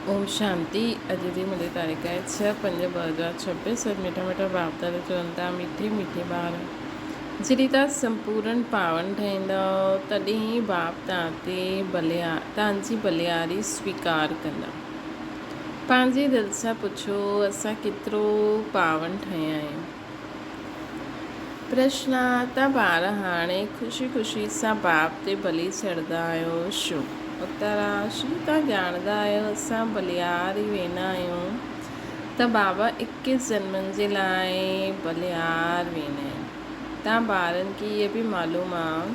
ओम शांति। अॼु जी मुंहिंजी तारीख़ आहे 6/5/2026। मिठा मिठा बाप दादा चवनि था मीठे मीठे ॿार जॾहिं तव्हां संपूर्ण पावन ठहींदव तॾहिं बाप तव्हांजी बलियारी स्वीकार कंदा। पंहिंजे दिलि सां पुछो असां केतिरो पावन ठहिया आहियूं। प्रश्न आहे तव्हां ॿार हाणे ख़ुशी ख़ुशी सां बाप ते बली छॾंदा आहियो छो? उत्तर आहे श्री तव्हां ॼाणंदा आहियो असां बलियारी वेंदा आहियूं त बाबा 21 जन्मनि जे लाइ बलियार वेंदा आहिनि। तव्हां ॿारनि खे इहे बि मालूम आहे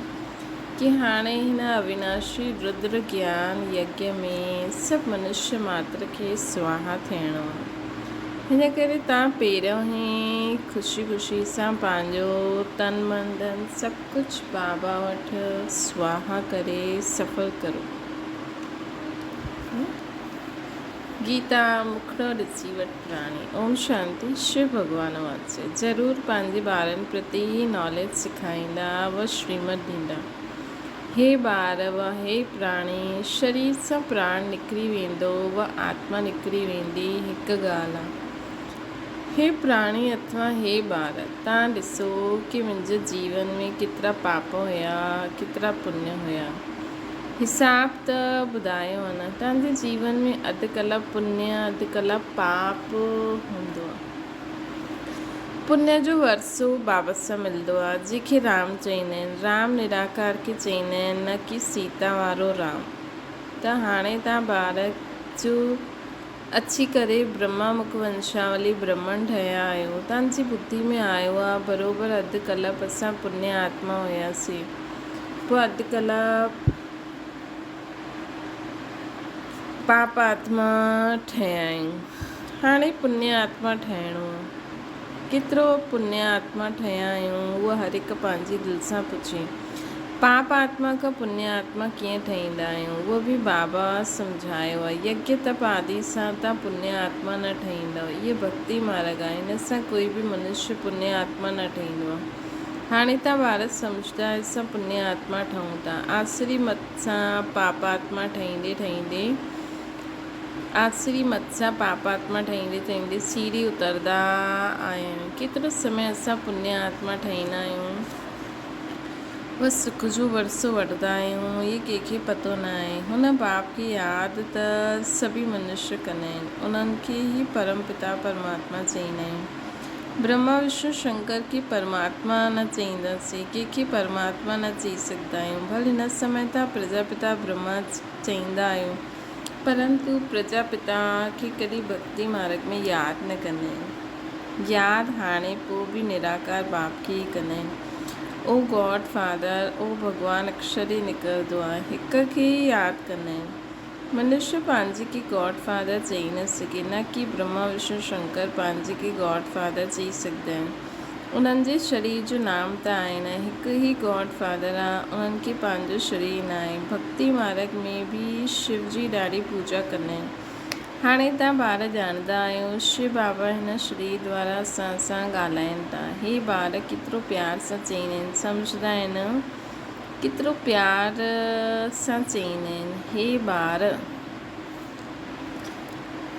कि हाणे हिन अविनाशी रुद्र ज्ञान यज्ञ में सभु मनुष्य मात्र खे स्वाहा थियणो आहे। हिन करे तव्हां पहिरियों ई ख़ुशी ख़ुशी सां पंहिंजो तन मन धन सभु कुझु बाबा वटि स्वाहा करे सफ़ल करो। गीता मुखड़ो ॾिसी वटि प्राणी। ओम शांति। शिव भॻवान वाचे ज़रूरु पंहिंजे ॿारनि प्रति नॉलेज सेखारींदा व श्रीमत ॾींदा। हे ॿार व हे प्राणी, शरीर सां प्राण निकिरी वेंदो व आत्मा निकिरी वेंदी हिकु ॻाल्हि आहे। हे प्राणी अथवा हे ॿार, तव्हां ॾिसो कि मुंहिंजे जीवन में केतिरा पाप हुया केतिरा पुण्य हुया। हिसाब त ॿुधायो आहे न। तव्हांजे जीवन में अधु कलाक पुण्य अधु कलाक पाप हूंदो आहे। पुण्य जो वरसो बाबा सां मिलंदो आहे जंहिंखे राम चईंदा आहिनि। राम निराकार खे चईंदा आहिनि, न कि सीता वारो राम। त हाणे तव्हां ॿार जो अची करे ब्रह्मा मुख वंशावली ब्रह्मण ठहिया आहियो। तव्हांजी बुद्धि में आयो आहे बराबरि अधु कलाक असां पुण्य आत्मा हुयासीं, पोइ अधु कलाक पाप आत्मा ठहिया आहियूं। हाणे पुण्य आत्मा ठहिणो आहे। केतिरो पुण्य आत्मा ठहिया आहियूं उहा हर हिकु पंहिंजी दिलि सां पुछे। पाप आत्मा खां पुण्य आत्मा कीअं ठहींदा आहियूं उहो बि बाबा सम्झायो आहे। यज्ञ तप आदि सां तव्हां पुण्य आत्मा न ठहींदव। इहे भक्ति मार्ग आहे, हिन सां कोई बि मनुष्य पुण्य आत्मा न ठहींदो आहे। हाणे तव्हां ॿार सम्झंदा असां पुण्य आत्मा ठहूं था। आसुरी मत सां पाप आत्मा ठहींदे ठहींदे सीढ़ी उतरंदा आहियूं। केतिरो समय असां पुण्य आत्मा ठहींदा आहियूं बसि सुख जो वरसो वठंदा आहियूं। इहे कंहिंखे पतो न आहे। हुन बाप की यादि त सभी मनुष्य कंदा आहिनि। उन्हनि खे ई परम पिता परमात्मा चईंदा आहियूं। ब्रह्मा विष्णु शंकर खे परमात्मा न चईंदासीं, कंहिंखे परमात्मा न चई सघंदा आहियूं। भले हिन समय तव्हां प्रजापिता ब्रह्मा चईंदा आहियो, परंतु प्रजापिता खे कॾहिं भक्ति मार्ग में यादि न कंदा आहिनि। यादि हाणे पोइ बि निराकार बाप खे ई कंदा आहिनि। ओ गॉड फादर, ओ भॻवानु अक्षर ई निकिरंदो आहे, हिक खे ई यादि कंदा आहिनि। मनुष्य पंहिंजे खे गॉड फादर चई न सघे, न कि ब्रह्मा विष्णु शंकर पंहिंजे खे गॉड फादर चई सघंदा आहिनि। उन्हनि जे शरीर जो नाम त आहे न, हिकु ई गॉड फादर आहे। उन्हनि खे पंहिंजो शरीर न आहे। भक्ति मार्ग में बि शिव जी ॾाढी पूजा कंदा आहिनि। हाणे तव्हां ॿार ॼाणंदा आहियो शिव बाबा हिन शरीर द्वारा असां सां ॻाल्हाइनि था। हे ॿार केतिरो प्यार सां चईंदा आहिनि, सम्झंदा आहिनि केतिरो प्यार सां चईंदा आहिनि। हे ॿार,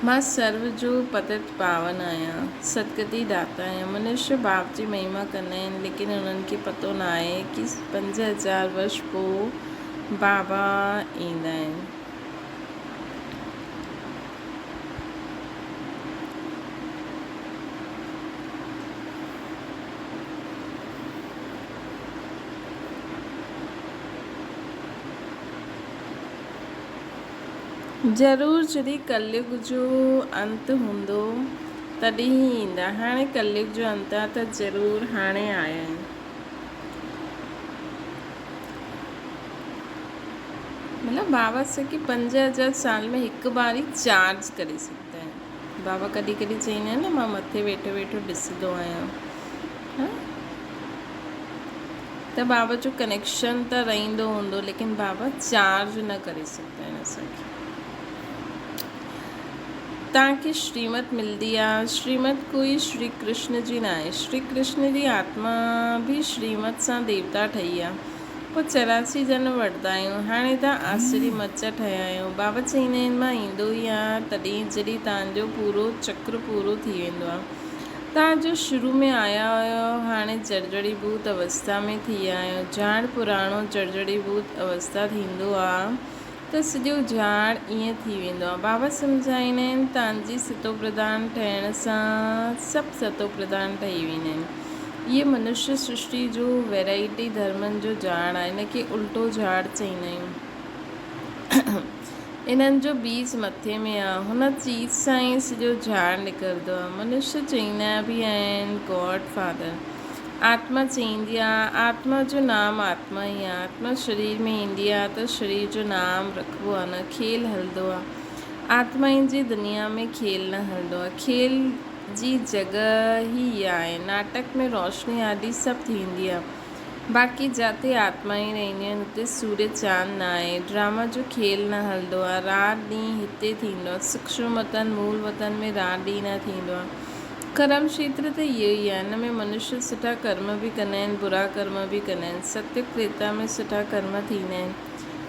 मां सर्व जो पतित पावन आहियां, सदगति दाता आहियां। मनुष्य बाप जी महिमा कंदा आहिनि, लेकिन उन्हनि खे पतो न आहे कि 5000 वर्ष पोइ बाबा ईंदा आहिनि। ज़रूरु जॾहिं कलयुग जो अंत हूंदो तॾहिं ई ईंदा। हाणे कलयुग जो अंत आहे त ज़रूरु हाणे आया आहिनि। मतिलबु बाबा से कि 5000 साल में हिकु बार ई चार्ज करे सघंदा आहिनि। बाबा कॾहिं कॾहिं चईंदा आहिनि न, मां मथे वेठो वेठो ॾिसंदो आहियां। त बाबा जो कनेक्शन त रहंदो हूंदो, लेकिन बाबा चार्ज न करे सघंदा आहिनि असांखे। तव्हांखे श्रीमत मिलंदी आहे। श्रीमत कोई श्री कृष्ण जी न आहे। श्री कृष्ण जी आत्मा बि श्रीमत सां देवता ठही आहे। पोइ 84 जनम वठंदा आहियूं। हाणे तव्हां आसरी मच ठहिया आहियो। बाबा चईंदा आहिनि मां ईंदो ई आहियां तॾहिं जॾहिं तव्हांजो पूरो चक्र पूरो थी वेंदो आहे। तव्हां जो शुरू में आया हुयो, हाणे जर्जड़ीभूत अवस्था में थी विया आहियो। झाड़ पुराणो जर्जड़ीभूत अवस्था थींदो आहे त सॼो झाड़ ईअं थी वेंदो आहे। बाबा सम्झाईंदा आहिनि तव्हांजी सतो प्रधान ठहिण सां सभु सतो प्रधान ठही वेंदा आहिनि। ये मनुष्य सृष्टि जो वैराइटी धर्मनि जो झाड़ आहे। इनखे उल्टो झाड़ चईंदा आहियूं। इन्हनि जो बीज मथे में आहे, हुन चीज़ सां ई सॼो झाड़ निकिरंदो आहे। मनुष्य चईंदा बि आहिनि गॉड फादर। आत्मा चईंदी आहे आत्मा जो नाम आत्मा ई आहे। आत्मा शरीर में ईंदी आहे त शरीर जो नाम रखिबो आहे, न खेल हलंदो आहे। आत्माउनि जी दुनिया में खेल न हलंदो आहे। खेल जी जॻह ई आहे। नाटक में रोशनी आदि सभु थींदी आहे, बाक़ी जिते आत्माऊं रहंदियूं आहिनि हुते सूर्य चांद न आहे। ड्रामा जो खेल न हलंदो आहे। राति ॾींहुं हिते थींदो आहे। सूक्ष्म वतन मूल वतन में राति ॾींहुं न थींदो आहे। कर्म क्षेत्र त इहो ई आहे। हिन में मनुष्य सुठा कर्म बि कंदा आहिनि, बुरा कर्म बि कंदा आहिनि। सत्य त्रेता में सुठा कर्म थींदा आहिनि।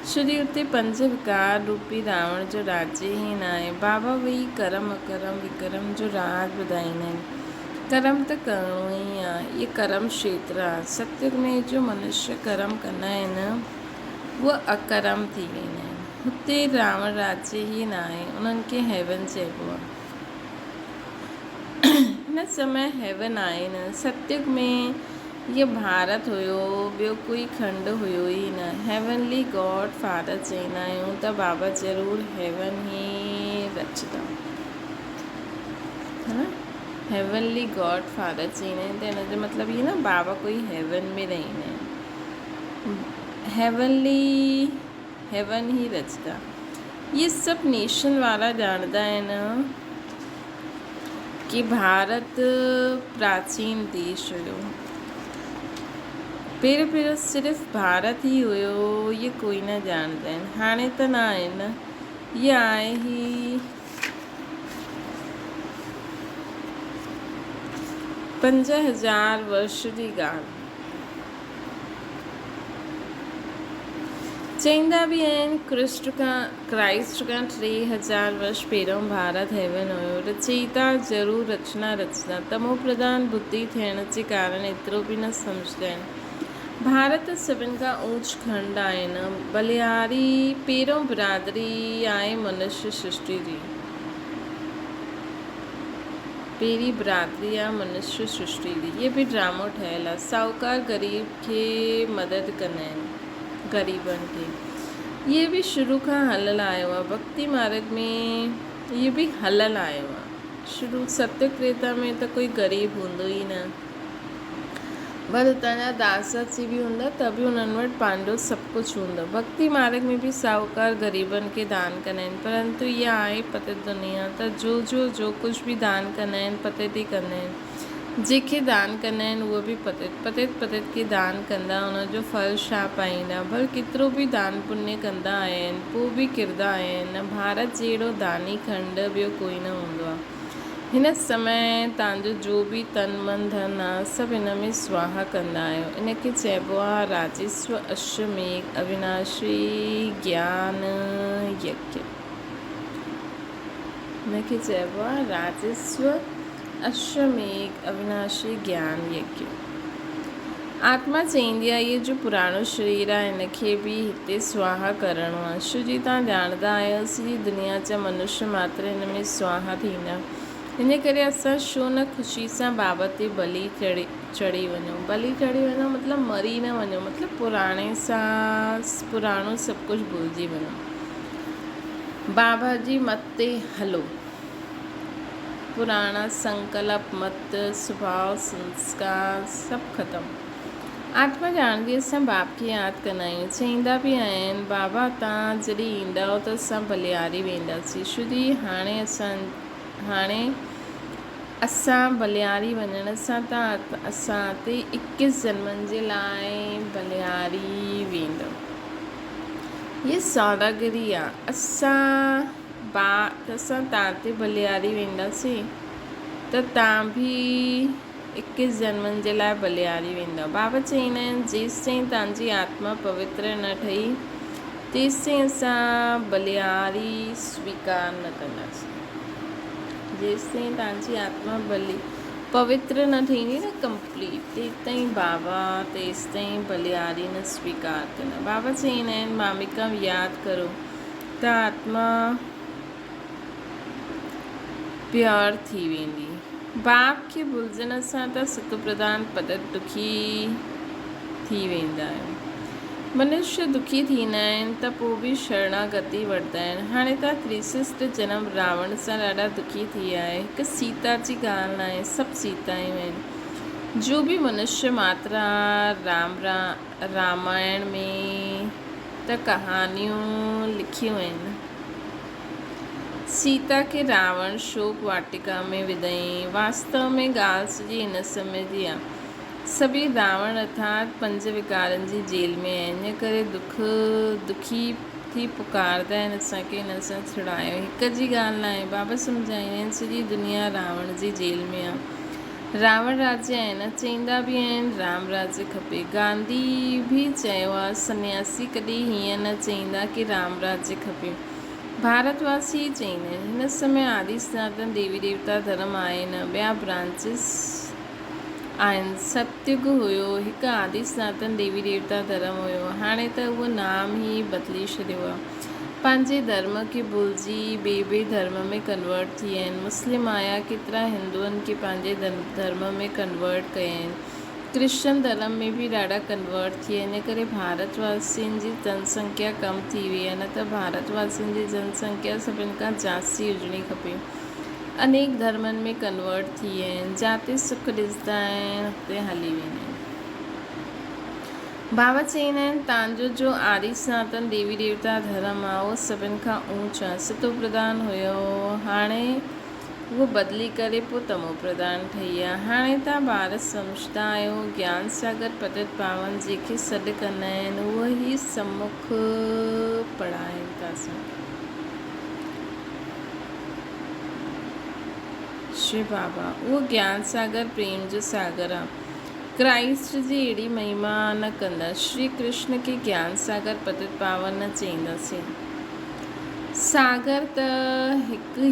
श्री उते 5 विकार रूपी रावण जो राज्य ई न आहे। बाबा वेही कर्म अकर्म विकर्म जो राज ॿुधाईंदा आहिनि। कर्म त करिणो ई आहे। इहे कर्म क्षेत्र आहे। सत्य में जो मनुष्य कर्म कंदा आहिनि उहे अकर्म थी वेंदा आहिनि। हुते रावण राज्य ई न आहे। उन्हनि खे हेवन चइबो आहे। हिन समय हेवन आहे न। सत्युग में ये भारत हुयो, ॿियो कोई खंड हुयो ई न। हेवनली गॉड फादर चईंदा आहियूं त बाबा ज़रूरु हेवन ई रचंदा, है न। हेवनली गॉड फादर चईंदा आहिनि त हिन जो मतिलबु इहो न बाबा कोई हेवन में रहंदा आहिनि। हेवन ई रचंदा। ये सभु नेशन वारा ॼाणंदा आहिनि कि भारत प्राचीन देश हुयो। पहिरियों सिर्फ़ु भारत ई हुयो, ये कोई न ॼाणंदा आहिनि। हाणे त न आहे न, ये आहे ई 5000 वर्ष जी ॻाल्हि। चईंदा बि आहिनि क्राइस्ट खां 3000 वर्ष पहिरियों भारत हेवन हुयो। रचयिता ज़रूरु रचना रचंदा। तमो प्रधान बुद्धि थियण जे कारण एतिरो बि न सम्झंदा आहिनि। भारत सभिनि खां ऊच खंड आहे न। बलिहारी पहिरियों बिरादरी आहे मनुष्य सृष्टि जी। पहिरीं बिरादरी आहे मनुष्य सृष्टि जी। इहे बि ड्रामो ठहियलु आहे। साहूकार ग़रीब खे मदद कंदा आहिनि, ग़रीबनि खे। इहे बि शुरू खां हलियलु आयो आहे। भक्ति मार्ग में इहे बि हलियलु आयो आहे। शुरू सत्य त्रेता में त कोई ग़रीब हूंदो ई न। भले तव्हांजा दास अची बि हूंदा त बि उन्हनि वटि पंहिंजो सभु कुझु हूंदो। भक्ति मार्ग में बि साहूकार ग़रीबनि खे दान कंदा आहिनि, परंतु इहा आहे पतित दुनिया त जो कुझु बि दान कंदा आहिनि पतित ई कंदा आहिनि। जेके दान कंदा आहिनि उहे बि पतित खे दान कंदा, उनजो फल छा पाईंदा। भले केतिरो बि दान पुण्य कंदा आहिनि पोइ बि किरंदा आहिनि। भारत जहिड़ो दानी खंड ॿियो कोई न हूंदो आहे। हिन समय तव्हांजो जो बि तन मन धन आहे सभु हिन में स्वाहा कंदा आहियो। इनखे चइबो आहे राजस्व अश्वमेघ अविनाशी ज्ञान यज्ञ। इनखे चइबो आहे राजस्व अश्वमेघ अविनाशी ज्ञान यज्ञ। आत्मा चईंदी आहे इहो जो पुराणो शरीर आहे हिनखे बि हिते स्वाहा करिणो आहे। शिव जी तव्हां ॼाणंदा आहियो सॼी दुनिया जा मनुष्य मात्र हिन में स्वाहा थींदा। इन करे असां छो न ख़ुशी सां बाबा ते बलि चढ़ी वञूं। बलि चढ़ी वञो मतिलबु मरी न वञो, मतिलबु पुराणो सभु कुझु भुलिजी वञो। बाबा जी मत ते हलो। पुराणा संकल्प मत स्वभाव संस्कार सभु ख़तमु। आत्मा ॼाणंदी असां बाप खे यादि कंदा आहियूं। चईंदा बि आहिनि बाबा तव्हां जॾहिं ईंदा त असां बलिहारी वेंदासीं। शुदी हाणे असां बलिहारी वञण सां त असां ते 21 जन्मनि जे लाइ बलिहारी वेंदो। ये सौदागरी आहे। असां तव्हां ते बलिहारी वेंदासीं त तव्हां बि 21 जन्मनि जे लाइ बलिहारी वेंदव। बाबा चईंदा आहिनि जेसिताईं तव्हांजी आत्मा पवित्र न ठही तेसिताईं असां बलिहारी स्वीकार न कंदासीं। जेसिताईं तव्हांजी आत्मा पवित्र न थींदी न कंप्लीट, तेसिताईं बाबा तेसिताईं बलिहारी न स्वीकार कंदा। बाबा चईंदा आहिनि मामिका यादि करो त आत्मा प्योर थी वेंदी। बाप खे भुलिजण सां त सतो प्रधान पदत दुखी थी वेंदा आहियूं। मनुष्य दुखी थींदा आहिनि त पोइ बि शरणागति वठंदा आहिनि। हाणे तव्हां 63 जनम रावण सां ॾाढा दुखी थी विया आहे। हिकु सीता जी ॻाल्हि न आहे, सभु सीतायूं आहिनि। जो बि मनुष्य मात्रा रामायण में त कहानियूं लिखियूं आहिनि। सीता खे रावण शोक वाटिका में विधईं। वास्तव में ॻाल्हि सॼी हिन समय जी आहे। सभी रावण अर्थात 5 विकारनि जी जेल में आहिनि। इन करे दुखी थी पुकारदा आहिनि असांखे हिन सां छुड़ायो। हिक जी ॻाल्हि न आहे, बाबा सम्झाईंदा आहिनि सॼी दुनिया रावण जी जेल में आहे। रावण राज्य आहे न, चईंदा बि आहिनि राम राज्य खपे। गांधी बि चयो आहे सन्यासी कॾहिं हीअं न चईंदा कि राम राज्य खपे। भारतवासी चईंदा आहिनि हिन समय आदि सनातन देवी देवता धर्म आहे न, ॿिया ब्रांचिस आहिनि। सतयुग हुयो, हिकु आदि सनातन देवी देवता धर्म हुयो। हाणे त उहो नाम ई बदिली छॾियो आहे। पंहिंजे धर्म खे भुलिजी ॿिए धर्म में कन्वर्ट थी विया आहिनि। मुस्लिम आया, केतिरा हिंदुअनि खे पंहिंजे धर्म में कन्वर्ट कया आहिनि। क्रिश्चन धर्म में बि ॾाढा कन्वर्ट थी विया आहिनि। इन करे भारतवासियुनि जी जनसंख्या कम थी वई आहे। न त भारतवासियुनि जी जनसंख्या सभिनि खां जास्ती हुजणी खपे। अनेक धर्मनि में कन्वर्ट थी विया आहिनि। जाते सुख ॾिसंदा आहिनि हुते हली वेंदा आहिनि। बाबा चईंदा आहिनि तव्हांजो जो आदि सनातन देवी देवता धर्म आहे उहो सभिनि खां ऊंच आहे। सतो प्रधान हुयो, हाणे उहो बदिली करे पोइ तमो प्रधान ठही आहे। हाणे तव्हां ॿार सम्झंदा आहियो ज्ञान सागर पतित पावन जंहिंखे सॾु कंदा आहिनि उहो ई सम्मुख पढ़ाइनि था असांखे। श्री बाबा उहो ज्ञान सागर प्रेम जो सागर आहे। क्राइस्ट जी अहिड़ी महिमा न कंदा। श्री कृष्ण खे ज्ञान सागर पतित पावन न चईंदासीं। सागर त हिकु ई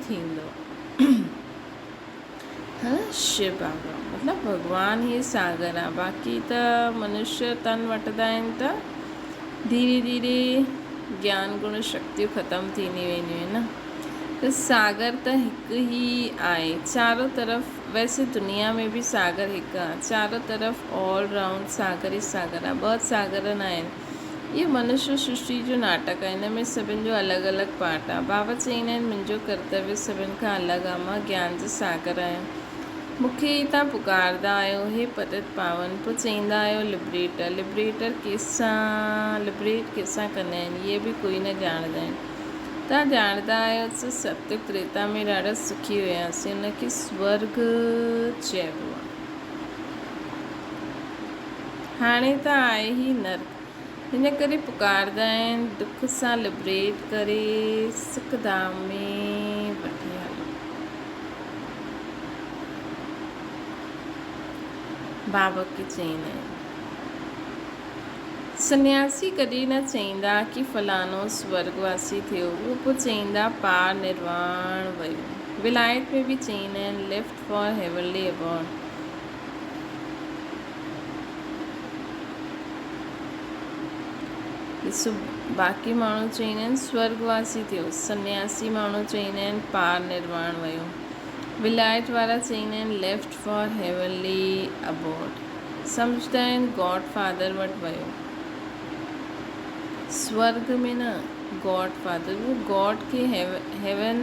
थींदो हा शिव बाबा मतिलबु भॻवान ई सागर आहे। बाक़ी त मनुष्य तन वठंदा आहिनि त धीरे धीरे ज्ञान गुण शक्तियूं ख़तमु थींदी वेंदियूं आहिनि न। त सागर त हिकु ई आहे चारों तरफ़। वैसे दुनिया में बि सागर हिकु आहे, चारों तरफ़ ऑल राउंड सागर ई सागर आहे। 2 सागर न आहिनि। इहो मनुष्य सृष्टि जो नाटक आहे। हिन में सभिनि जो अलॻि अलॻि पार्ट आहे। बाबा चईंदा आहिनि मुंहिंजो कर्तव्य सभिनि खां अलॻि आहे। मां ज्ञान जो सागर आहियां। मूंखे तव्हां पुकारदा आहियो हे पतित पावन, पोइ चईंदा आहियो लिबरेटर। लिबरेट कंहिंसां कंदा आहिनि इहे बि कोई न ॼाणंदा आहिनि। तव्हां ॼाणंदा आहियो त सत्युग त्रेता में ॾाढा सुखी हुयासीं, हुनखे स्वर्ग चइबो आहे। हाणे त आहे ई नर्क। हिन करे पुकारदा आहिनि दुख सां लिबरेट करे सुखधाम में वठी हलो। बाबा खे चईंदा आहिनि सन्यासी कॾहिं न चईंदा कि फलानो स्वर्गवासी थियो, उहो पोइ चईंदा पार निर्वाण वियो। विलायत में बि चईंदा आहिनि लेफ्ट फॉर हेवनली अबॉर्ड। ॾिसो बाक़ी माण्हू चईंदा आहिनि स्वर्गवासी थियो, सन्यासी माण्हू चईंदा आहिनि पार निर्वाण वियो। विलायत वारा चईंदा आहिनि लेफ्ट फॉर हेवनली अबॉर्ड। सम्झंदा आहिनि गॉड फादर वटि वियो। स्वर्ग में न गॉड फादर, वो गॉड के हेवन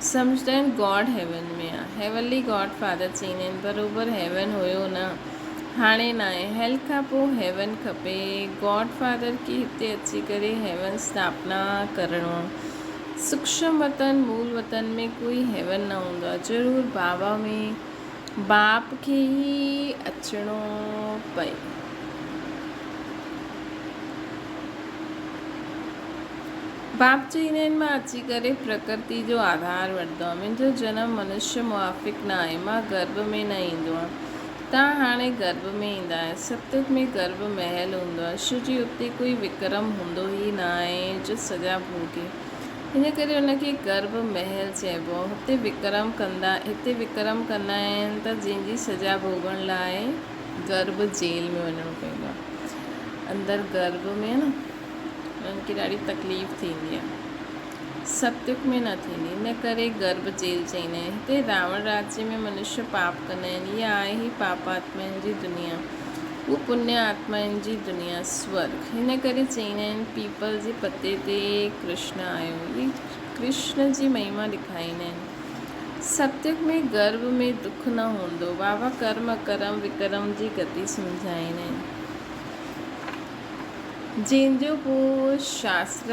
सम्झंदा आहिनि गॉड हेवन में आहे। हेवनली गॉड फादर चईंदा आहिनि बराबरि हेवन हुयो न, हाणे न आहे। हेल खां पोइ हेवन खपे। गॉड फादर खे हिते अची करे हेवन स्थापना करिणो। सूक्ष्म वतन मूल वतन में कोई हेवन न हूंदो आहे। ज़रूरु बाबा में बाप खे ई अचिणो पए। बाप चईंदा आहिनि मां अची करे प्रकृति जो आधार वठंदो आहियां। मुंहिंजो जनमु मनुष्य मुआफ़िक़ न आहे, मां गर्भ में न ईंदो आहियां। तव्हां हाणे गर्भ में ईंदा आहियो। सतयुग में गर्भ महल हूंदो आहे, छो जी उते कोई विक्रम हूंदो ई न आहे जो सॼा भोगे। हिन करे हुनखे गर्भ महल चइबो आहे। हिते विक्रम कंदा आहिनि त जंहिंजी सॼा भोगण लाइ गर्भ जेल में वञिणो पवंदो आहे। अंदरि गर्भ में न उन्हनि खे ॾाढी तकलीफ़ थींदी आहे, सतयुग में न थींदी। इन करे गर्भ जेल चईंदा आहिनि। हिते रावण राज्य में मनुष्य पाप कंदा आहिनि। इहा आहे ई पाप आत्माउनि जी दुनिया, उहा पुण्य आत्माउनि जी दुनिया, स्वर्ग। हिन करे चईंदा आहिनि पीपल जे पते ते कृष्ण आयो। इहे कृष्ण जी महिमा ॾेखारींदा आहिनि। सतयुग में गर्भ में दुख न हूंदो। बाबा कर्म करम विक्रम जी गति सम्झाईंदा आहिनि। जंहिंजो पोइ शास्त्र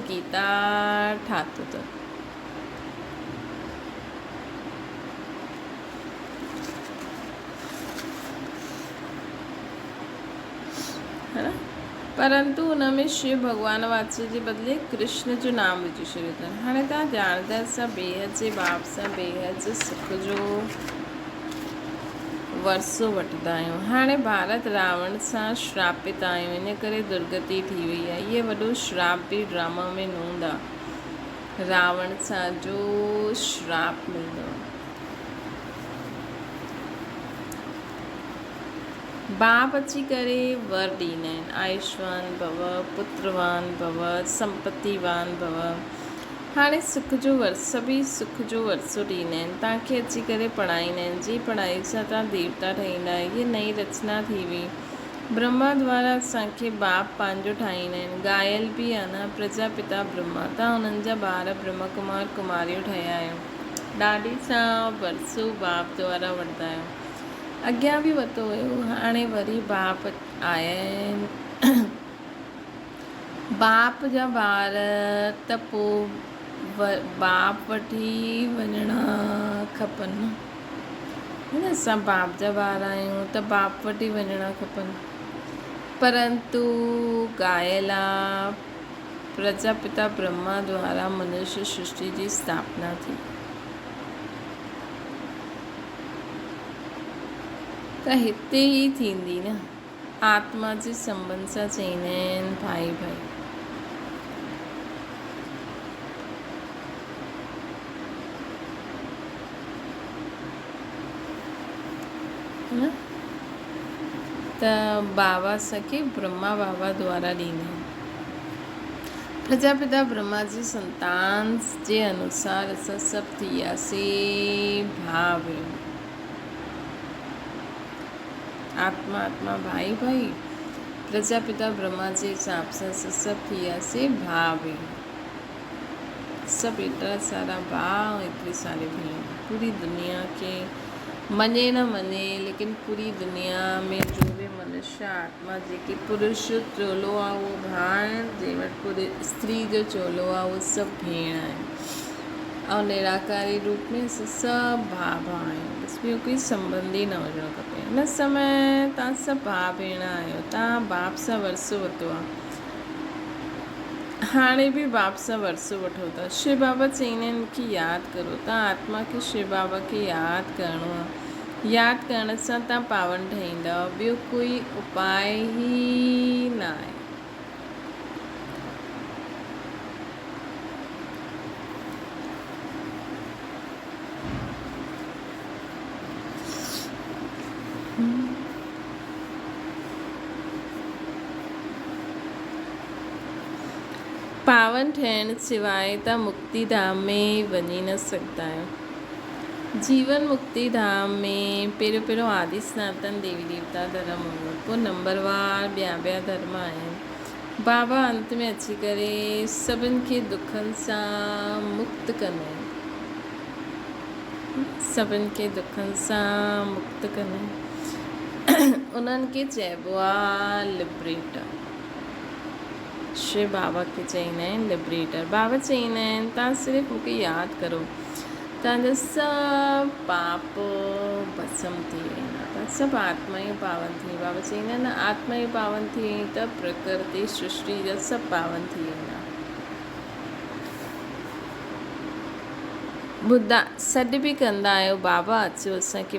गीता ठातो अथनि। है न, परंतु हुन में शिव भॻवान वाचे जे बदिले कृष्ण जो नाम विझी छॾियो अथनि। हाणे तव्हां ॼाणंदा असां बेहद जे बाप सां बेहद जे सुख जो वरसो वठंदा आहियूं। हाणे भारत रावण सां श्रापित आहियूं, इन करे दुर्गति थी वई आहे। इहो वॾो श्राप बि ड्रामा में नूंद आहे। रावण सां जो श्राप मिलंदो आहे। बाप अची करे वर ॾींदा आहिनि, आयुष्मान भव, पुत्रवान भव, संपत्तिवान भव। हाणे सुख जो वरसो बि सुख जो वरसो ॾींदा आहिनि। तव्हांखे अची करे पढ़ाईंदा आहिनि। जी पढ़ाई सां तव्हां देवता ठहींदा आहियो। इहा नई रचना थी हुई। ब्रह्मा द्वारा असांखे बाप पंहिंजो ठाहींदा आहिनि। गायल बि आहे न प्रजापिता ब्रह्मा, तव्हां हुननि जा ॿार ब्रह्म कुमार कुमारियूं ठहिया आहियो। ॾाढी सां वरसो बाप द्वारा वठंदा आहियो। अॻियां बि वरितो हुयो, हाणे वरी बाप आया आहिनि। बाप जा ॿार त पोइ बाप वठी वञणा खपनि। है न, असां बाप जा ॿार आहियूं त बाप वठी वञणा खपनि। परंतु गायल आहे प्रजापिता ब्रह्मा द्वारा मनुष्य सृष्टि जी स्थापना थी। त हिते ई थींदी न, आत्मा जे संबंध सां चईंदा आहिनि भाई भाई। न त बाबा असांखे ब्रह्मा बाबा द्वारा ॾींदा आहिनि। प्रजापिता ब्रह्मा जी संतान जे अनुसार असां सभु थी वियासीं भाव। आत्मा आत्मा भाई भाई, प्रजापिता ब्रह्मा जे हिसाब सां सभु थी वियासीं भाव। सभु एतिरा सारा भाउ, एतिरी सारी भेण। पूरी दुनिया खे मञे न मञे, लेकिन पूरी दुनिया में जो बि मनुष्य आत्मा जेके पुरुष चोलो आहे उहो भाण, जंहिं वटि पूरी स्त्री जो चोलो आहे उहो सभु भेण आहिनि। ऐं निराकारी रूप में असां सभु भाउ भाउ आहियूं। बसि ॿियो कोई संबंध ई न हुजणो खपे। हिन समय तव्हां सभु भाउ भेण आहियो। तव्हां बाप सां वरसो वरितो आहे, हाणे बि बाप सां वरसो वठो था। शिव बाबा चईंदा आहिनि मूंखे यादि करो। तव्हां आत्मा खे शिव बाबा खे यादि करिणो आहे। यादि करण सां तव्हां पावन ठहींदव। ॿियो कोई उपाय ई न आहे। पावन ठहिण सिवाइ तव्हां मुक्तिधाम में वञी न सघंदा आहियो। जीवन मुक्तिधाम में पहिरियों आदि सनातन देवी देवता धर्म हुयो, पोइ नंबरवार ॿिया धर्म आहिनि। बाबा अंत में अची करे सभिनि खे दुखनि सां मुक्त कंदा आहिनि। सभिनि खे दुखनि सां मुक्त कंदा आहिनि। उन्हनि खे चइबो आहे लिबरेटर। शिव बाबा खे चईंदा आहिनि लिबरेटर। बाबा चईंदा आहिनि तव्हां सिर्फ़ु मूंखे यादि करो, तव्हांजा सभु पाप भस्म थी वेंदा। तव्हां सभु आत्मा ई पावन थी। बाबा चईंदा आहिनि न, आत्मा ई पावन थी त प्रकृति सृष्टि जा सभु पावन थी वेंदा। ॿुधा सॾु बि कंदा आहियो, बाबा अचो असांखे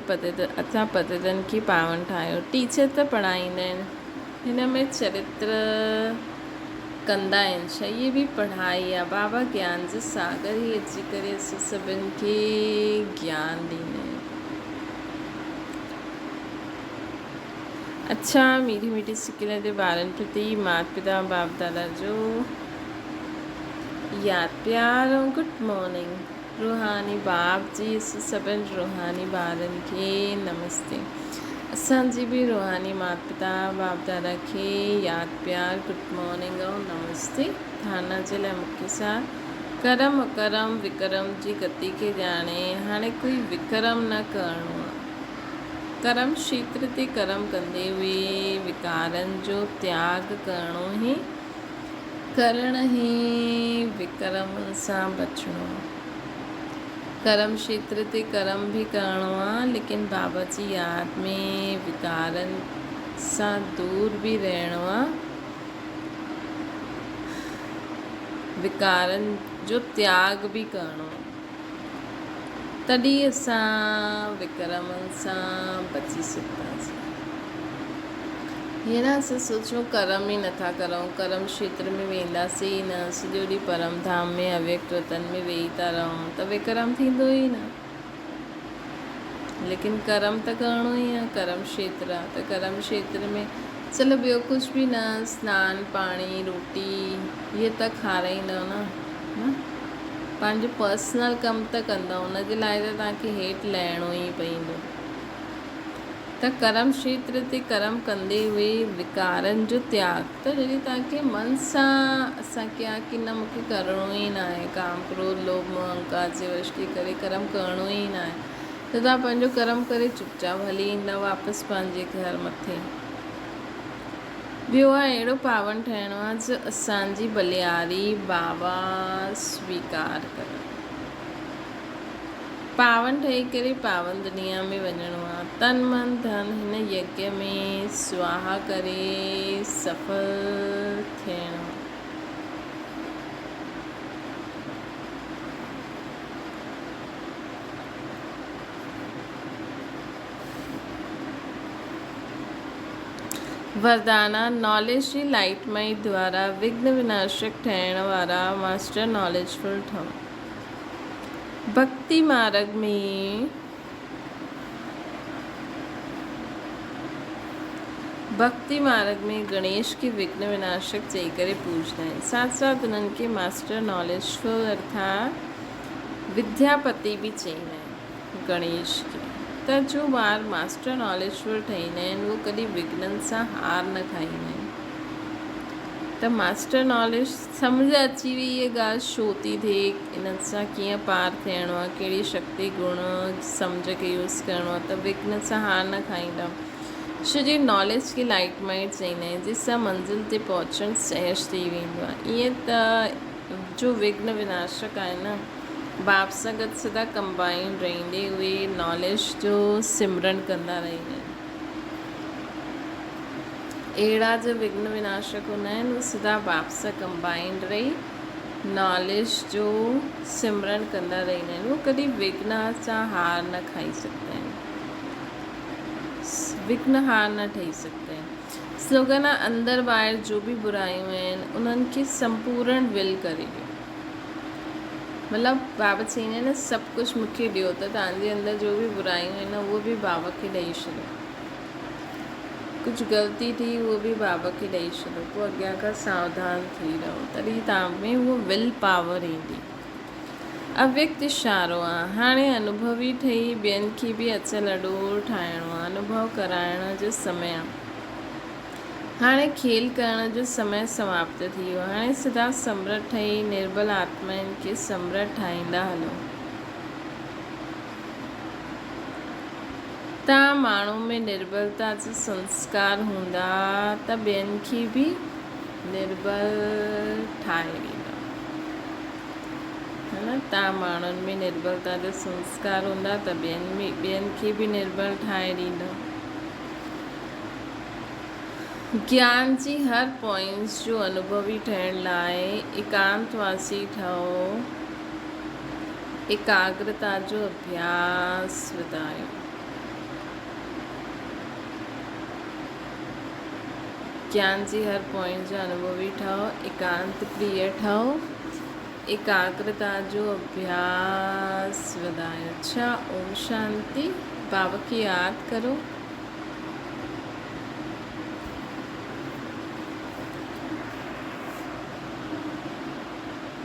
असां पतितनि खे पावन ठाहियो। टीचर त पढ़ाईंदा आहिनि, हिन में चरित्र कंदा आहिनि छा? इहे बि पढ़ाई आहे। बाबा ज्ञान जो सागर ई अची करे असां सभिनि खे ज्ञान ॾींदा आहिनि। अच्छा, मीठी मीठी सिकिल जे ॿारनि प्रति माता पिता बाप दादा जो यादि प्यार ऐं गुड मॉर्निंग। रूहानी बाप जी सभिनि रूहानी ॿारनि खे नमस्ते। असांजी बि रूहानी माता पिता बाप दादा खे यादि प्यार गुड मॉर्निंग ऐं नमस्ते। धारणा जे लाइ मुख्य सार, करम अकरम विक्रम जी गति खे ॼाणे हाणे कोई विक्रम न करिणो आहे। कर्म क्षेत्र ते कर्म कंदे हुए विकारनि जो त्याग करणु ई विक्रम सां बचणो आहे। कर्म क्षेत्र ते कर्म भी करिणो आहे, लेकिन बाबा जी यादि में विकारनि सां दूर भी रहणो आहे। विकारनि जो त्याग भी करिणो आहे, तॾहिं असां विक्रमनि सां बची सघंदासीं। हीअं न असां सोचूं कर्म ई नथा करूं, कर्म क्षेत्र में वेंदासीं ई न, सॼो ॾींहुं परम धाम में अव्यक्त वतन में वेही था रहूं त विक्रम थींदो ई न। लेकिन कर्म त करिणो ई आहे, कर्म क्षेत्र आहे त कर्म क्षेत्र में चलो ॿियो कुझु बि न, सनानु पाणी रोटी इहे त खाराईंदव न, पंहिंजो पर्सनल कमु त कंदव, हुनजे लाइ त तव्हांखे हेठि लहिणो ई पवंदो। त कर्म क्षेत्र ते कर्म कंदे हुए विकारनि जो त्याग, त जॾहिं तव्हांखे मन सां असांखे आहे की न मूंखे करिणो ई न आहे, काम क्रोध लोभ मोह अहंकार जे वश के करे कर्म करिणो ई न आहे, त तव्हां पंहिंजो कर्म करे चुपचाप हली ईंदा वापसि पंहिंजे घर मथे। ॿियो आहे अहिड़ो पावन ठहिणो आहे जो असांजी बलियारी बाबा स्वीकार करे। पावन ठही करे पावन दुनिया में वञिणो आहे। तन मन धन हिन यज्ञ में स्वाहा करे सफल थियणो। वरदाना नॉलेज जी लाइटमई द्वारा विघ्न विनाशक ठहिण वारा मास्टर नॉलेजफुल ठहो। भक्ति मार्ग में गणेश के विघ्न विनाशक चई करे पूजदा आहिनि, साथ साथ उन्हनि खे मास्टर नॉलेजफुल अर्थात विद्यापति भी चईंदा आहिनि गणेश खे। त जो ॿार मास्टर नॉलेजफुल ठहींदा आहिनि उहो कॾहिं विघ्ननि सां हार न खाईंदा आहिनि। त मास्टर नॉलेज सम्झ अची वई इहा ॻाल्हि छो थी थिए, इन्हनि सां कीअं पार थियणो आहे, कहिड़ी शक्ति गुण सम्झ खे यूज़ करिणो आहे, त विघ्न सां हार न खाईंदा। छो जे नॉलेज खे लाइट माइट चईंदा आहिनि, जंहिंसां मंज़िल ते पहुचणु सहज थी वेंदो आहे। ईअं त जो विघ्न विनाशक आहे न, बाप सां गॾु सदा कंबाइन रहंदे हुए नॉलेज जो सिमरन कंदा रहंदा आहिनि। अहिड़ा जो विघ्न विनाशक हूंदा आहिनि उहे सदा बाप सां कंबाइंड रही नॉलेज जो सिमरन कंदा रहंदा आहिनि। उहे कॾहिं विघ्न सां हार न खाई सघंदा आहिनि, विघ्न हार न ठही सघंदा आहिनि। स्लोगन आहे अंदरि ॿाहिरि जो बि बुरायूं आहिनि उन्हनि खे संपूर्ण विल करे ॾियो। मतिलबु बाबा चईंदा आहिनि सभु कुझु मूंखे ॾियो त तव्हांजे अंदरि जो बि बुरायूं आहिनि उहो बि बाबा खे ॾेई छॾियो। कुझु ग़लती थी उहो बि बाबा खे ॾेई छॾियो, पोइ अॻियां खां सावधान थी रहो, तॾहिं तव्हां में उहो विल पावर ईंदी। अव्यक्त इशारो आहे, हाणे अनुभवी ठही ॿियनि खे बि अचल अॾोर ठाहिणो आहे। अनुभव कराइण जो समय आहे, हाणे खेल करण जो समय समाप्त थी वियो। हाणे सदा समृद्ध ठही निर्बल आत्माउनि खे समृद्ध ठाहींदा हलो। तव्हां माण्हू में निर्बलता जो संस्कार हूंदा त ॿियनि खे बि निर्बल ठाहे ॾींदा, है न। तव्हां माण्हुनि में निर्बलता जो संस्कार हूंदा त ॿियनि खे बि निर्बल ठाहे ॾींदा। ज्ञान जी हर पॉइंट्स जो अनुभवी ठहण लाइ एकांतवासी ठहो, एकाग्रता जो अभ्यास वधायो। ज्ञान जी हर पॉइंट जो अनुभवी ठहो, एकांत प्रिय ठहो, एकाग्रता जो अभ्यास वधायो। अच्छा, ओम शांति। बाबा की याद करो।